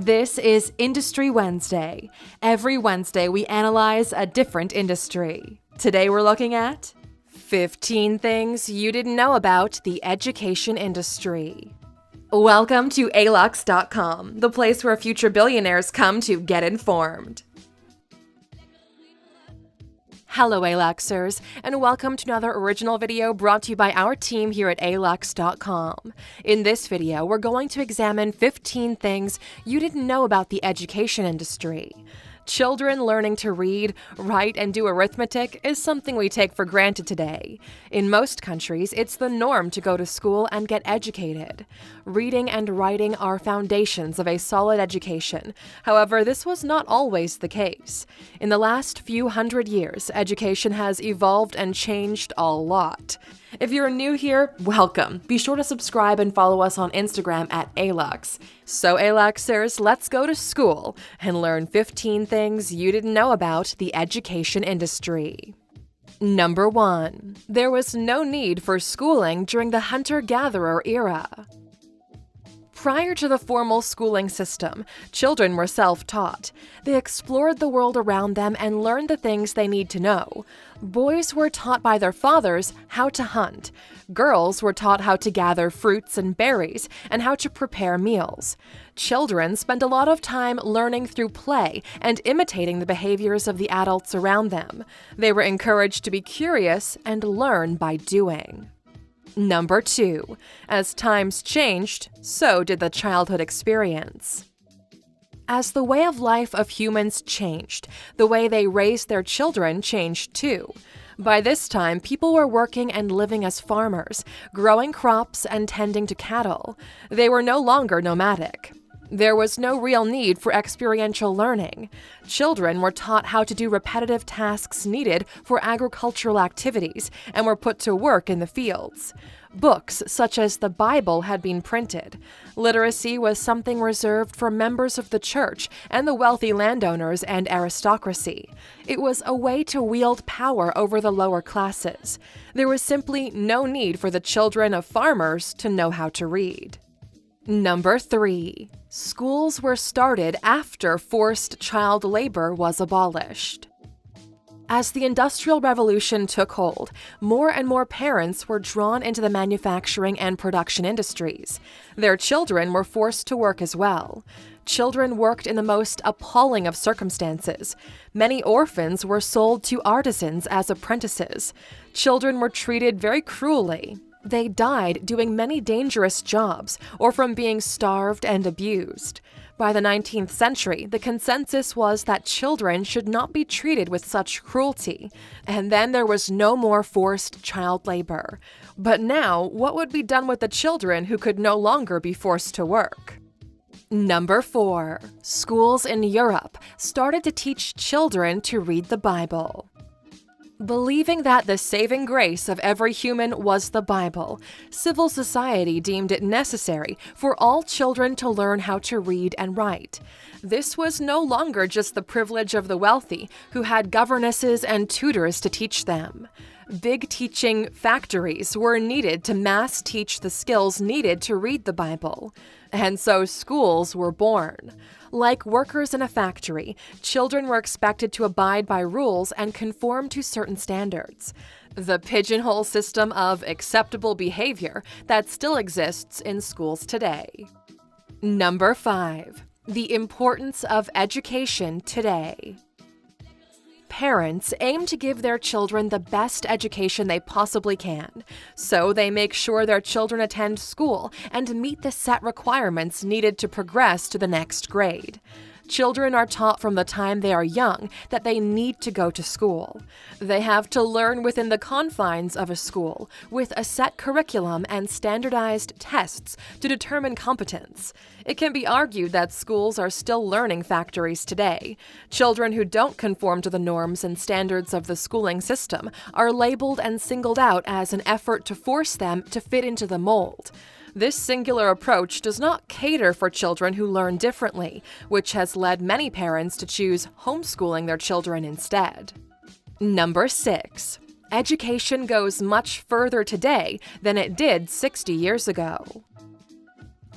This is Industry Wednesday. Every Wednesday, we analyze a different industry. Today, we're looking at 15 things you didn't know about the education industry. Welcome to Alux.com, the place where future billionaires come to get informed. Hello, Aluxers, and welcome to another original video brought to you by our team here at Alux.com. In this video, we're going to examine 15 things you didn't know about the education industry. Children learning to read, write, and do arithmetic is something we take for granted today. In most countries, it's the norm to go to school and get educated. Reading and writing are foundations of a solid education. However, this was not always the case. In the last few hundred years, education has evolved and changed a lot. If you're new here, welcome. Be sure to subscribe and follow us on Instagram at Alux. So Aluxers, let's go to school and learn 15 things you didn't know about the education industry. Number 1. There was no need for schooling during the hunter-gatherer era. Prior to the formal schooling system, children were self-taught. They explored the world around them and learned the things they need to know. Boys were taught by their fathers how to hunt. Girls were taught how to gather fruits and berries and how to prepare meals. Children spent a lot of time learning through play and imitating the behaviors of the adults around them. They were encouraged to be curious and learn by doing. Number 2. As times changed, so did the childhood experience. As the way of life of humans changed, the way they raised their children changed too. By this time, people were working and living as farmers, growing crops and tending to cattle. They were no longer nomadic. There was no real need for experiential learning. Children were taught how to do repetitive tasks needed for agricultural activities and were put to work in the fields. Books such as the Bible had been printed. Literacy was something reserved for members of the church and the wealthy landowners and aristocracy. It was a way to wield power over the lower classes. There was simply no need for the children of farmers to know how to read. Number 3. Schools were started after forced child labor was abolished. As the Industrial Revolution took hold, more and more parents were drawn into the manufacturing and production industries. Their children were forced to work as well. Children worked in the most appalling of circumstances. Many orphans were sold to artisans as apprentices. Children were treated very cruelly. They died doing many dangerous jobs or from being starved and abused. By the 19th century, the consensus was that children should not be treated with such cruelty, and then there was no more forced child labor. But now, what would be done with the children who could no longer be forced to work? Number 4. Schools in Europe started to teach children to read the Bible. Believing that the saving grace of every human was the Bible, civil society deemed it necessary for all children to learn how to read and write. This was no longer just the privilege of the wealthy, who had governesses and tutors to teach them. Big teaching factories were needed to mass teach the skills needed to read the Bible. And so schools were born. Like workers in a factory, children were expected to abide by rules and conform to certain standards. The pigeonhole system of acceptable behavior that still exists in schools today. Number 5. The importance of education today. Parents aim to give their children the best education they possibly can, so they make sure their children attend school and meet the set requirements needed to progress to the next grade. Children are taught from the time they are young that they need to go to school. They have to learn within the confines of a school, with a set curriculum and standardized tests to determine competence. It can be argued that schools are still learning factories today. Children who don't conform to the norms and standards of the schooling system are labeled and singled out as an effort to force them to fit into the mold. This singular approach does not cater for children who learn differently, which has led many parents to choose homeschooling their children instead. Number 6. Education goes much further today than it did 60 years ago.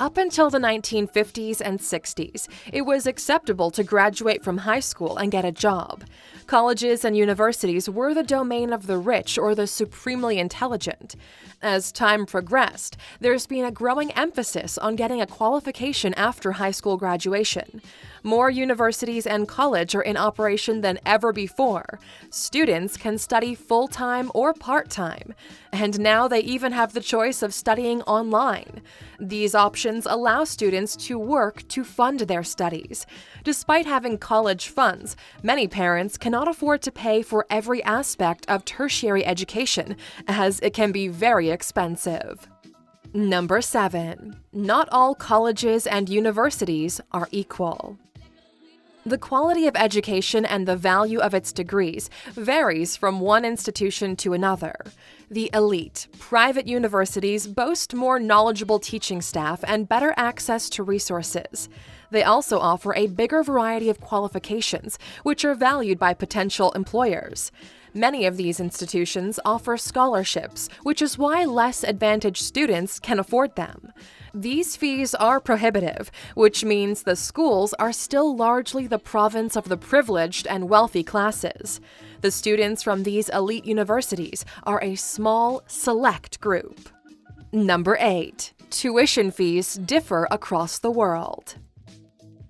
Up until the 1950s and 60s, it was acceptable to graduate from high school and get a job. Colleges and universities were the domain of the rich or the supremely intelligent. As time progressed, there's been a growing emphasis on getting a qualification after high school graduation. More universities and colleges are in operation than ever before. Students can study full-time or part-time, and now they even have the choice of studying online. These options allow students to work to fund their studies. Despite having college funds, many parents cannot afford to pay for every aspect of tertiary education, as it can be very expensive. Number 7. Not all colleges and universities are equal. The quality of education and the value of its degrees varies from one institution to another. The elite, private universities boast more knowledgeable teaching staff and better access to resources. They also offer a bigger variety of qualifications, which are valued by potential employers. Many of these institutions offer scholarships, which is why less advantaged students can afford them. These fees are prohibitive, which means the schools are still largely the province of the privileged and wealthy classes. The students from these elite universities are a small, select group. Number 8. Tuition fees differ across the world.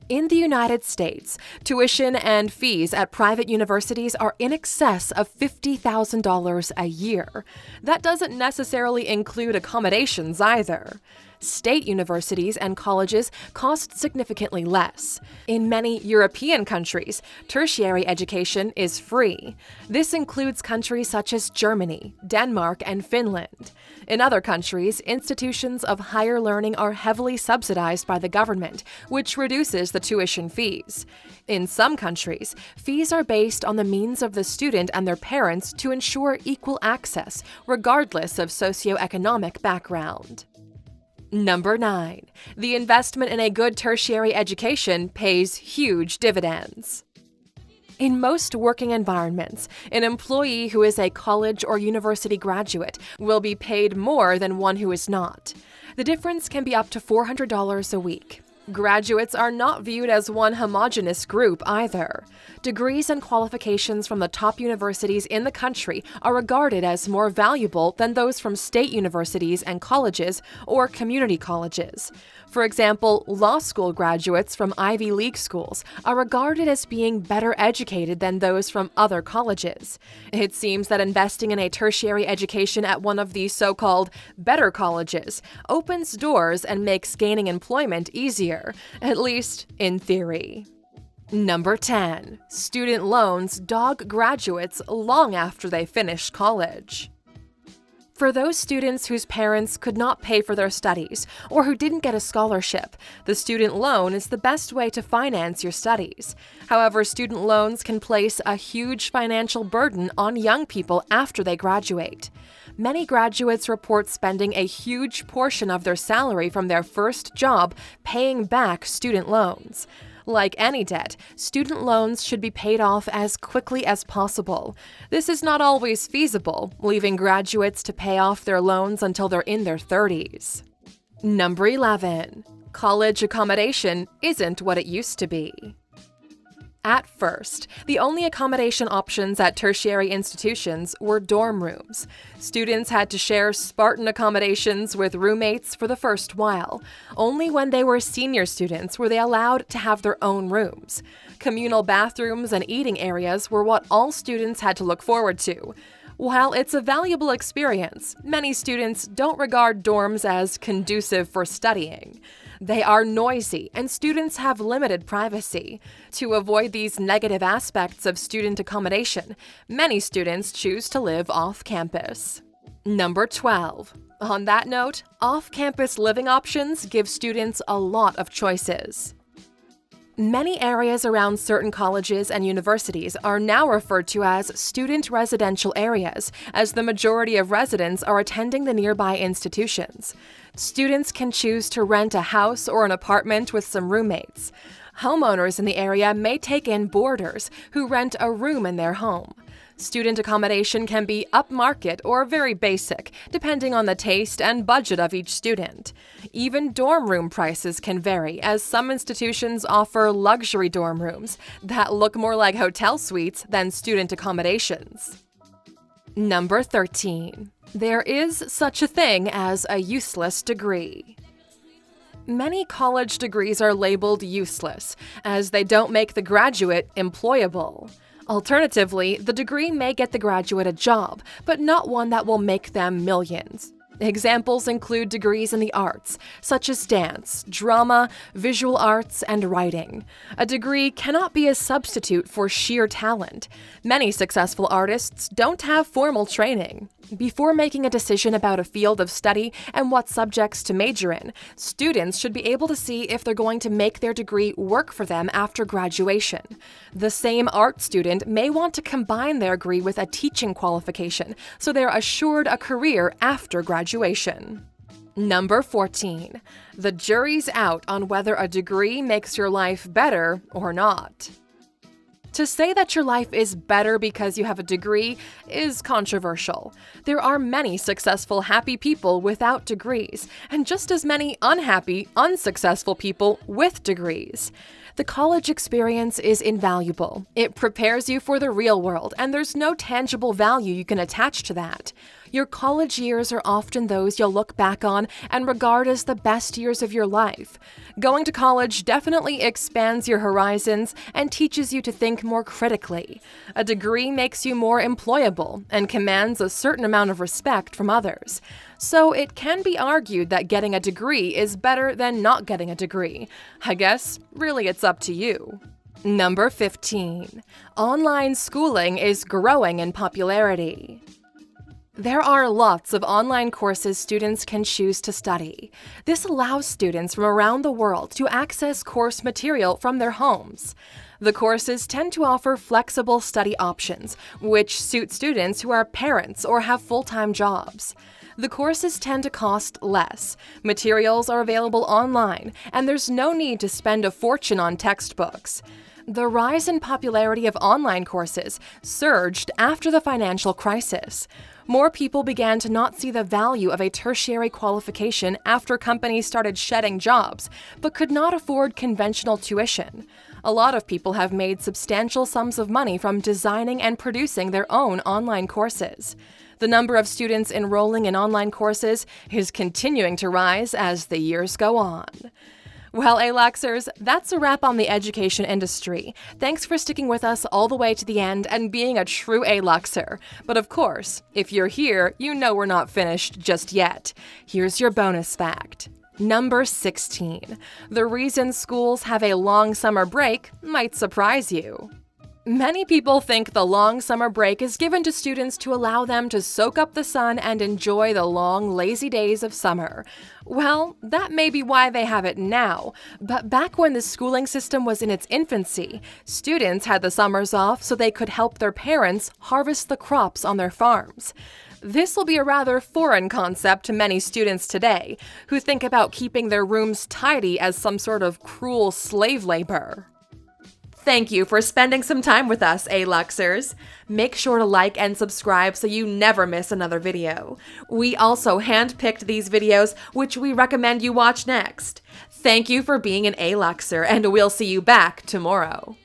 In the United States, tuition and fees at private universities are in excess of $50,000 a year. That doesn't necessarily include accommodations either. State universities and colleges cost significantly less. In many European countries, tertiary education is free. This includes countries such as Germany, Denmark, and Finland. In other countries, institutions of higher learning are heavily subsidized by the government, which reduces the tuition fees. In some countries, fees are based on the means of the student and their parents to ensure equal access, regardless of socioeconomic background. Number 9. The investment in a good tertiary education pays huge dividends. In most working environments, an employee who is a college or university graduate will be paid more than one who is not. The difference can be up to $400 a week. Graduates are not viewed as one homogeneous group either. Degrees and qualifications from the top universities in the country are regarded as more valuable than those from state universities and colleges or community colleges. For example, law school graduates from Ivy League schools are regarded as being better educated than those from other colleges. It seems that investing in a tertiary education at one of these so-called better colleges opens doors and makes gaining employment easier, at least in theory. Number 10. Student loans dog graduates long after they finish college. For those students whose parents could not pay for their studies or who didn't get a scholarship, the student loan is the best way to finance your studies. However, student loans can place a huge financial burden on young people after they graduate. Many graduates report spending a huge portion of their salary from their first job paying back student loans. Like any debt, student loans should be paid off as quickly as possible. This is not always feasible, leaving graduates to pay off their loans until they're in their 30s. Number 11. College accommodation isn't what it used to be. At first, the only accommodation options at tertiary institutions were dorm rooms. Students had to share Spartan accommodations with roommates for the first while. Only when they were senior students were they allowed to have their own rooms. Communal bathrooms and eating areas were what all students had to look forward to. While it's a valuable experience, many students don't regard dorms as conducive for studying. They are noisy, and students have limited privacy. To avoid these negative aspects of student accommodation, many students choose to live off campus. Number 12. On that note, off-campus living options give students a lot of choices. Many areas around certain colleges and universities are now referred to as student residential areas, as the majority of residents are attending the nearby institutions. Students can choose to rent a house or an apartment with some roommates. Homeowners in the area may take in boarders who rent a room in their home. Student accommodation can be upmarket or very basic, depending on the taste and budget of each student. Even dorm room prices can vary, as some institutions offer luxury dorm rooms that look more like hotel suites than student accommodations. Number 13. There is such a thing as a useless degree. Many college degrees are labeled useless, as they don't make the graduate employable. Alternatively, the degree may get the graduate a job, but not one that will make them millions. Examples include degrees in the arts, such as dance, drama, visual arts, and writing. A degree cannot be a substitute for sheer talent. Many successful artists don't have formal training. Before making a decision about a field of study and what subjects to major in, students should be able to see if they're going to make their degree work for them after graduation. The same art student may want to combine their degree with a teaching qualification, so they're assured a career after graduation. Number 14. The jury's out on whether a degree makes your life better or not. To say that your life is better because you have a degree is controversial. There are many successful, happy people without degrees, and just as many unhappy, unsuccessful people with degrees. The college experience is invaluable. It prepares you for the real world, and there's no tangible value you can attach to that. Your college years are often those you'll look back on and regard as the best years of your life. Going to college definitely expands your horizons and teaches you to think more critically. A degree makes you more employable and commands a certain amount of respect from others. So it can be argued that getting a degree is better than not getting a degree. I guess, really, it's up to you. Number 15. Online schooling is growing in popularity. There are lots of online courses students can choose to study. This allows students from around the world to access course material from their homes. The courses tend to offer flexible study options, which suit students who are parents or have full-time jobs. The courses tend to cost less. Materials are available online, and there's no need to spend a fortune on textbooks. The rise in popularity of online courses surged after the financial crisis. More people began to not see the value of a tertiary qualification after companies started shedding jobs, but could not afford conventional tuition. A lot of people have made substantial sums of money from designing and producing their own online courses. The number of students enrolling in online courses is continuing to rise as the years go on. Well, Aluxers, that's a wrap on the education industry. Thanks for sticking with us all the way to the end and being a true Aluxer. But of course, if you're here, you know we're not finished just yet. Here's your bonus fact. Number 16. The reason schools have a long summer break might surprise you. Many people think the long summer break is given to students to allow them to soak up the sun and enjoy the long, lazy days of summer. Well, that may be why they have it now, but back when the schooling system was in its infancy, students had the summers off so they could help their parents harvest the crops on their farms. This will be a rather foreign concept to many students today, who think about keeping their rooms tidy as some sort of cruel slave labor. Thank you for spending some time with us, Aluxers. Make sure to like and subscribe so you never miss another video. We also handpicked these videos, which we recommend you watch next. Thank you for being an Aluxer, and we'll see you back tomorrow.